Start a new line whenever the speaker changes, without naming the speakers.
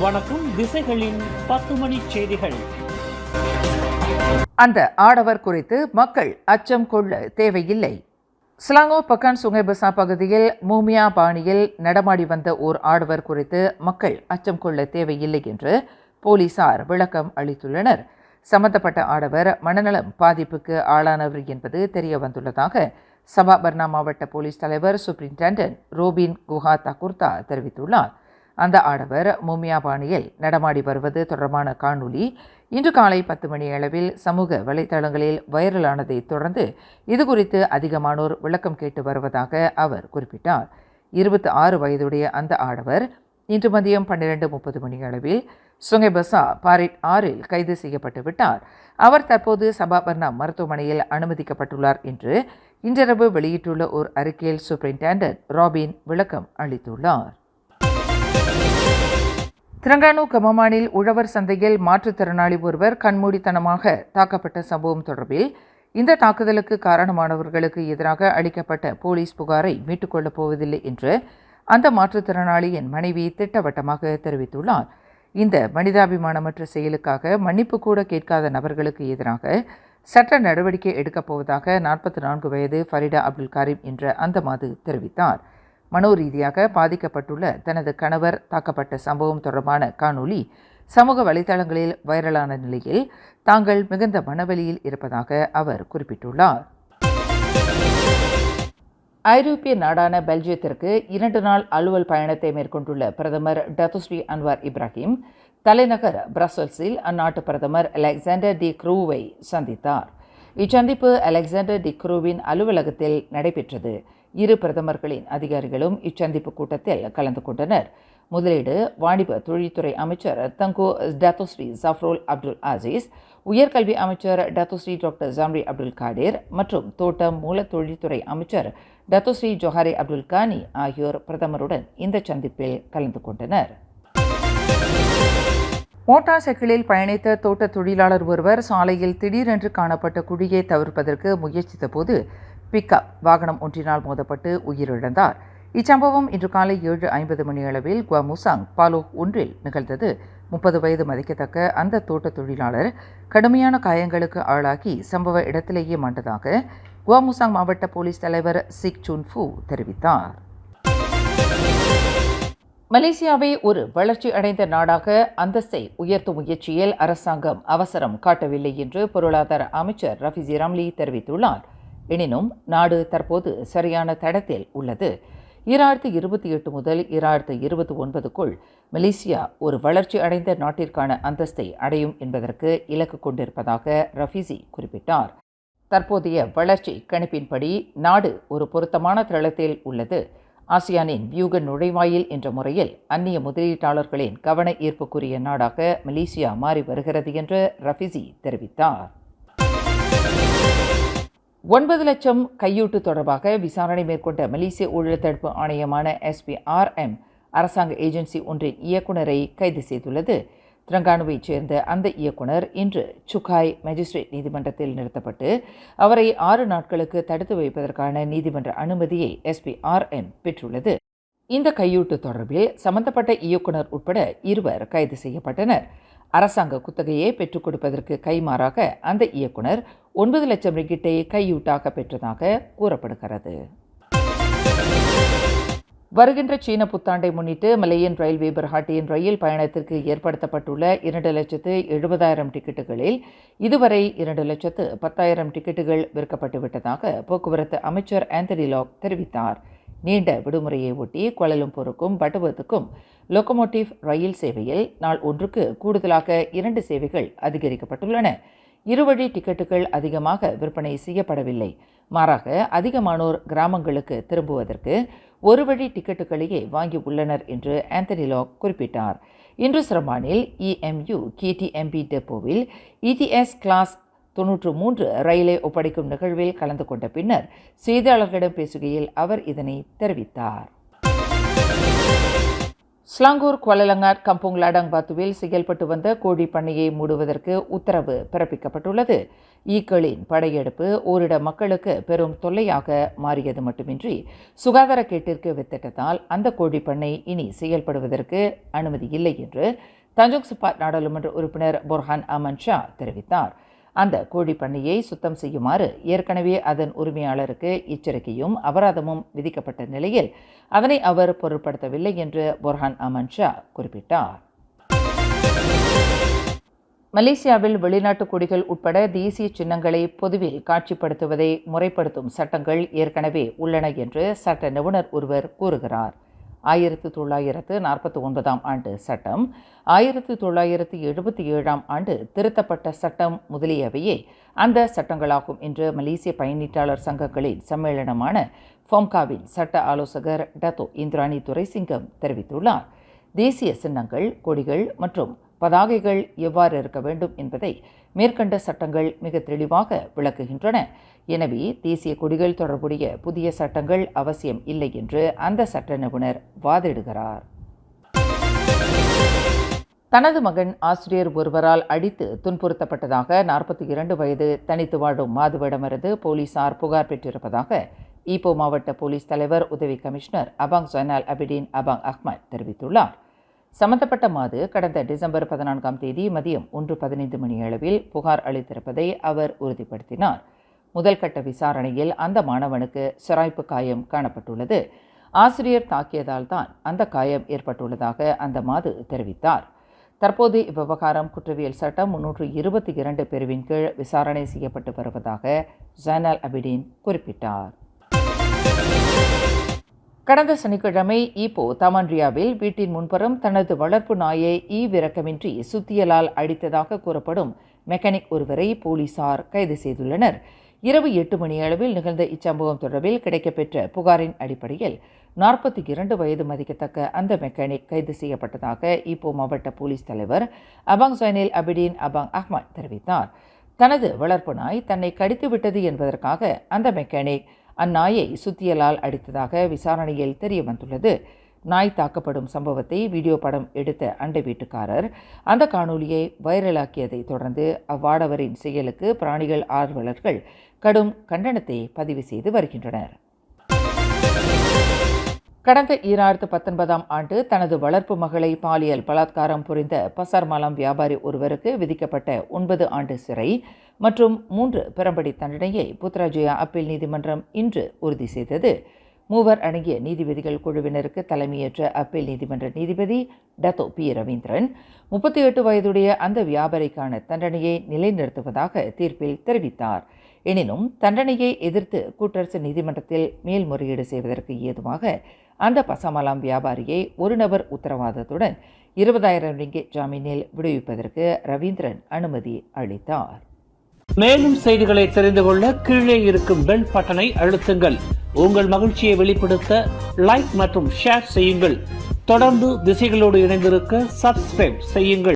வணக்கம். திசைகளின் 10 மணி செய்திகள்.
அந்த ஆடவர் குறித்து மக்கள் அச்சம் கொள்ள தேவையில்லை. ஸ்லாங்கூர் பக்கான் சுங்கை பசா பகுதியில் மூமியா பாணியில் நடமாடி வந்த ஓர் ஆடவர் குறித்து மக்கள் அச்சம் கொள்ள தேவையில்லை என்று போலீசார் விளக்கம் அளித்துள்ளனர். சம்பந்தப்பட்ட ஆடவர் மனநலம் பாதிப்புக்கு ஆளானவர் என்பது தெரிய வந்துள்ளதாக சபா பர்னா மாவட்ட போலீஸ் தலைவர் சூப்பரிண்டென்டென்ட் ரோபின் குஹா தகுர்தா தெரிவித்துள்ளார். அந்த ஆடவர் மூமியா பாணியில் நடமாடி வருவது தொடர்பான காணொலி இன்று காலை 10 மணி அளவில் சமூக வலைதளங்களில் வைரலானதை தொடர்ந்து இதுகுறித்து அதிகமானோர் விளக்கம் கேட்டு வருவதாக அவர் குறிப்பிட்டார். 26 வயதுடைய அந்த ஆடவர் இன்று மதியம் 12:30 மணி அளவில் சுங்கைபசா பாரிட் 6 கைது செய்யப்பட்டு விட்டார். அவர் தற்போது சபா பர்னா மருத்துவமனையில் அனுமதிக்கப்பட்டுள்ளார் என்று இன்றிரவு வெளியிட்டுள்ள ஒரு அறிக்கையில் சூப்பரிண்டென்டென்ட் ராபின் விளக்கம் அளித்துள்ளார். திரங்கானு கமமானில் உழவர் சந்தையில் மாற்றுத்திறனாளி ஒருவர் கண்மூடித்தனமாக தாக்கப்பட்ட சம்பவம் தொடர்பில் இந்த தாக்குதலுக்கு காரணமானவர்களுக்கு எதிராக அளிக்கப்பட்ட போலீஸ் புகாரை மீட்டுக்கொள்ளப் போவதில்லை என்று அந்த மாற்றுத்திறனாளியின் மனைவி திட்டவட்டமாக தெரிவித்துள்ளார். இந்த மனிதாபிமானமற்ற செயலுக்காக மன்னிப்பு கூட கேட்காத நபர்களுக்கு எதிராக சட்ட நடவடிக்கை எடுக்கப் போவதாக 44 வயது ஃபரிடா அப்துல் காரிம் என்ற அந்த மாது தெரிவித்தார். மனோரீதியாக பாதிக்கப்பட்டுள்ள தனது கணவர் தாக்கப்பட்ட சம்பவம் தொடர்பான காணொலி சமூக வலைதளங்களில் வைரலான நிலையில் தாங்கள் மிகுந்த மனவலியில் இருப்பதாக அவர் குறிப்பிட்டுள்ளார். ஐரோப்பிய நாடான பெல்ஜியத்திற்கு 2 நாள் அலுவல் பயணத்தை மேற்கொண்டுள்ள பிரதமர் டத்துஸ்ரீ அன்வார் இப்ராஹிம் தலைநகர் பிரசல்ஸில் அந்நாட்டு பிரதமர் அலெக்சாண்டர் டி க்ரூவை சந்தித்தார். இச்சந்திப்பு அலெக்சாண்டர் டி க்ரூவின் அலுவலகத்தில் நடைபெற்றது. இரு பிரதமர்களின் அதிகாரிகளும் இச்சந்திப்பு கூட்டத்தில் கலந்து கொண்டனர். முதலீடு வாணிப தொழில்துறை அமைச்சர் தங்கோ டத்துஸ்ரீ ஜஃப்ரோல் அப்துல் அசீஸ், உயர்கல்வி அமைச்சர் டத்துஸ்ரீ டாக்டர் ஜாம்ரி அப்துல் காடீர் மற்றும் தோட்டம் மூல தொழில்துறை அமைச்சர் டத்துஸ்ரீ ஜொஹாரி அப்துல் கானி ஆகியோர் பிரதமருடன் இந்த சந்திப்பில் கலந்து கொண்டனர். மோட்டார் சைக்கிளில் பயணித்த தோட்ட தொழிலாளர் ஒருவர் சாலையில் திடீரென்று காணப்பட்ட குழியை தவிர்ப்பதற்கு முயற்சித்த போது பிக்அப் வாகனம் ஒன்றினால் மோதப்பட்டு உயிரிழந்தார். இச்சம்பவம் இன்று காலை 7:50 மணி அளவில் குவாமுசாங் பாலோக் ஒன்றில் நிகழ்ந்தது. 30 வயது மதிக்கத்தக்க அந்த தோட்ட தொழிலாளர் கடுமையான காயங்களுக்கு ஆளாகி சம்பவ இடத்திலேயே மாண்டதாக குவாமுசாங் மாவட்ட போலீஸ் தலைவர் சிக் சுன் ஃபு தெரிவித்தார். மலேசியாவை ஒரு வளர்ச்சி அடைந்த நாடாக அந்தஸ்தை உயர்த்தும் முயற்சியில் அரசாங்கம் அவசரம் காட்டவில்லை என்று பொருளாதார அமைச்சர் ரஃபிசி ராம்லி தெரிவித்துள்ளார். எனினும் நாடு தற்போது சரியான தடத்தில் உள்ளது. 2028 முதல் 2029க்குள் மலேசியா ஒரு வளர்ச்சி அடைந்த நாட்டிற்கான அந்தஸ்தை அடையும் என்பதற்கு இலக்கு கொண்டிருப்பதாக ரஃபிசி குறிப்பிட்டார். தற்போதைய வளர்ச்சி கணிப்பின்படி நாடு ஒரு பொருத்தமான தளத்தில் உள்ளது. ஆசியானின் வியூக நுழைவாயில் என்ற முறையில் அந்நிய முதலீட்டாளர்களின் கவன ஈர்ப்புக்குரிய நாடாக மலேசியா மாறி வருகிறது என்று ரஃபிசி தெரிவித்தார். 9 லட்சம் கையூட்டு தொடர்பாக விசாரணை மேற்கொண்ட மலேசிய ஊழல் தடுப்பு ஆணையமான SPRM அரசாங்க ஏஜென்சி ஒன்றின் இயக்குநரை கைது செய்துள்ளது. திரங்கானுவைச் சேர்ந்த அந்த இயக்குனர் இன்று சுகாய் மேஜிஸ்ட்ரேட் நீதிமன்றத்தில் நிறுத்தப்பட்டு அவரை 6 நாட்களுக்கு தடுத்து வைப்பதற்கான நீதிமன்ற அனுமதியை SPRM பெற்றுள்ளது. இந்த கையூட்டு தொடர்பில் சம்பந்தப்பட்ட இயக்குனர் உட்பட 2 கைது செய்யப்பட்டனர். அரசாங்க குத்தகையை பெற்றுக் கொடுப்பதற்கு கைமாறாக அந்த இயக்குனர் 9 லட்சம் ரிங்கிட்டை கையூட்டாக பெற்றதாக கூறப்படுகிறது. வருகின்ற சீன புத்தாண்டை முன்னிட்டு மலேயன் ரயில்வே பெர்ஹாட்டியின் ரயில் பயணத்திற்கு ஏற்படுத்தப்பட்டுள்ள 2,70,000 டிக்கெட்டுகளில் இதுவரை 2,10,000 டிக்கெட்டுகள் விற்கப்பட்டுவிட்டதாக போக்குவரத்து அமைச்சர் ஆந்தனி லாக் தெரிவித்தார். நீண்ட விடுமுறையை ஒட்டி கோலாலம்பூருக்கும் பட்டுவத்துக்கும் லோகோமோட்டிவ் ரயில் சேவையில் நாள் ஒன்றுக்கு கூடுதலாக 2 சேவைகள் அதிகரிக்கப்பட்டுள்ளன. இருவழி டிக்கெட்டுகள் அதிகமாக விற்பனை செய்யப்படவில்லை. மாறாக அதிகமானோர் கிராமங்களுக்கு திரும்புவதற்கு ஒரு வழி டிக்கெட்டுகளையே வாங்கி உள்ளனர் என்று ஆந்தனி லாக் குறிப்பிட்டார். இன்று சிரமானில் EMU KTMB டெப்போவில் ETS கிளாஸ் 93 ரயிலை ஒப்படைக்கும் நிகழ்வில் கலந்து கொண்ட பின்னர் செய்தியாளர்களிடம் பேசுகையில் அவர் இதனை தெரிவித்தார். ஸ்லாங்கூர் குவாலலங்காட் கம்போங் லாடாங் பாத்துவில் செயல்பட்டு வந்த கோழி பண்ணையை மூடுவதற்கு உத்தரவு பிறப்பிக்கப்பட்டுள்ளது. ஈக்களின் படையெடுப்பு ஓரிட மக்களுக்கு பெரும் தொல்லையாக மாறியது மட்டுமின்றி சுகாதாரக்கேட்டிற்கு வித்திட்டதால் அந்த கோழிப்பண்ணை இனி செயல்படுவதற்கு அனுமதி இல்லை என்று தஞ்சோங் சுப்பாட் நாடாளுமன்ற உறுப்பினர் புர்ஹான் அமன் ஷா தெரிவித்தார். அந்த கோழிப்பண்ணையை சுத்தம் செய்யுமாறு ஏற்கனவே அதன் உரிமையாளருக்கு எச்சரிக்கையும் அபராதமும் விதிக்கப்பட்ட நிலையில் அதனை அவர் பொருட்படுத்தவில்லை என்று புர்ஹான் அமன் ஷா குறிப்பிட்டார். மலேசியாவில் வெளிநாட்டு கொடிகள் உட்பட தேசிய சின்னங்களை பொதுவில் காட்சிப்படுத்துவதை முறைப்படுத்தும் சட்டங்கள் ஏற்கனவே உள்ளன என்று சட்ட நிபுணர் ஒருவர் கூறுகிறார். 1949 ஆண்டு சட்டம், 1977 ஆண்டு திருத்தப்பட்ட சட்டம் முதலியவையே அந்த சட்டங்களாகும் என்று மலேசிய பயணீட்டாளர் சங்கங்களின் சம்மேளனமான ஃபோம்காவின் சட்ட ஆலோசகர் டத்தோ இந்திராணி துரைசிங்கம் தெரிவித்துள்ளார். தேசிய சின்னங்கள், கொடிகள் மற்றும் பதாகைகள் எவ்வாறு இருக்க வேண்டும் என்பதை மேற்கண்ட சட்டங்கள் மிக தெளிவாக விளக்குகின்றன. எனவே தேசிய கொடிகள் தொடர்புடைய புதிய சட்டங்கள் அவசியம் இல்லை என்று அந்த சட்ட நிபுணர் வாதிடுகிறார். தனது மகன் ஆசிரியர் ஒருவரால் அடித்து துன்புறுத்தப்பட்டதாக 42 வயது தனித்து வாழும் மாதுவிடமிருந்து போலீசார் புகார் பெற்றிருப்பதாக ஈப்போ மாவட்ட போலீஸ் தலைவர் உதவி கமிஷனர் அபாங் ஜைனால் அபிடின் அபாங் அஹ்மத் தெரிவித்துள்ளார். சம்பந்தப்பட்ட மாது கடந்த டிசம்பர் 14 மதியம் 1:15 மணியளவில் புகார் அளித்திருப்பதை அவர் உறுதிப்படுத்தினார். முதல் கட்ட விசாரணையில் அந்த மாணவனுக்கு சிராய்ப்பு காயம் காணப்பட்டுள்ளது. ஆசிரியர் தாக்கியதால் தான் அந்த காயம் ஏற்பட்டுள்ளதாக அந்த மாது தெரிவித்தார். தற்போது இவ்விவகாரம் குற்றவியல் சட்டம் 322 பிரிவின் கீழ் விசாரணை செய்யப்பட்டு வருவதாக ஜைனால் அபிடின் குறிப்பிட்டார். கடந்த சனிக்கிழமை ஈப்போ தமான்ரியாவில் வீட்டின் முன்புறம் தனது வளர்ப்பு நாயை ஈவிரக்கமின்றி சுத்தியலால் அடித்ததாக கூறப்படும் மெக்கானிக் ஒருவரை போலீசார் கைது செய்துள்ளனர். இரவு 8 மணியளவில் நிகழ்ந்த இச்சம்பவம் தொடர்பில் கிடைக்கப்பெற்ற புகாரின் அடிப்படையில் 42 வயது மதிக்கத்தக்க அந்த மெக்கானிக் கைது செய்யப்பட்டதாக ஈப்போ மாவட்ட போலீஸ் தலைவர் அபாங் ஜைனால் அபிடின் அபாங் அஹ்மத் தெரிவித்தார். தனது வளர்ப்பு நாய் தன்னை கடித்து விட்டது என்பதற்காக அந்த மெக்கானிக் அந்நாயை சுத்தியலால் அடித்ததாக விசாரணையில் தெரிய வந்துள்ளது. நாய் தாக்கப்படும் சம்பவத்தை வீடியோ படம் எடுத்த அண்டை வீட்டுக்காரர் அந்த காணொலியை வைரலாக்கியதை தொடர்ந்து அவ்வாடவரின் செயலுக்கு பிராணிகள் ஆர்வலர்கள் கடும் கண்டனத்தை பதிவு செய்து வருகின்றனர். கடந்த 2019 ஆண்டு தனது வளர்ப்பு மகளை பாலியல் பலாத்காரம் புரிந்த பசார் மாலம் வியாபாரி ஒருவருக்கு விதிக்கப்பட்ட 9 ஆண்டு சிறை மற்றும் 3 பிறம்படி தண்டனையை புத்ராஜயா அப்பீல் நீதிமன்றம் இன்று உறுதி செய்தது. 3 அடங்கிய நீதிபதிகள் குழுவினருக்கு தலைமையேற்ற அப்பீல் நீதிமன்ற நீதிபதி டத்தோ பி ரவீந்திரன் 38 வயதுடைய அந்த வியாபாரிக்கான தண்டனையை நிலைநிறுத்துவதாக தீர்ப்பில் தெரிவித்தார். எனினும் தண்டனையை எதிர்த்து கூட்டரசு நீதிமன்றத்தில் மேல்முறையீடு செய்வதற்கு ஏதுவாக அந்த பசாமலாம் வியாபாரியை ஒரு நபர் உத்தரவாதத்துடன் 20,000 ரிங்கிட் ஜாமீனில் விடுவிப்பதற்கு ரவீந்திரன் அனுமதி அளித்தார்.
மேலும் செய்திகளை தெரிந்து கொள்ள கீழே இருக்கும் பெல் பட்டனை அழுத்துங்கள். உங்கள் மகிழ்ச்சியை வெளிப்படுத்த லைக் மற்றும் ஷேர் செய்யுங்கள். தொடர்ந்து திசைகளோடு இணைந்திருக்க சப்ஸ்கிரைப் செய்யுங்கள்.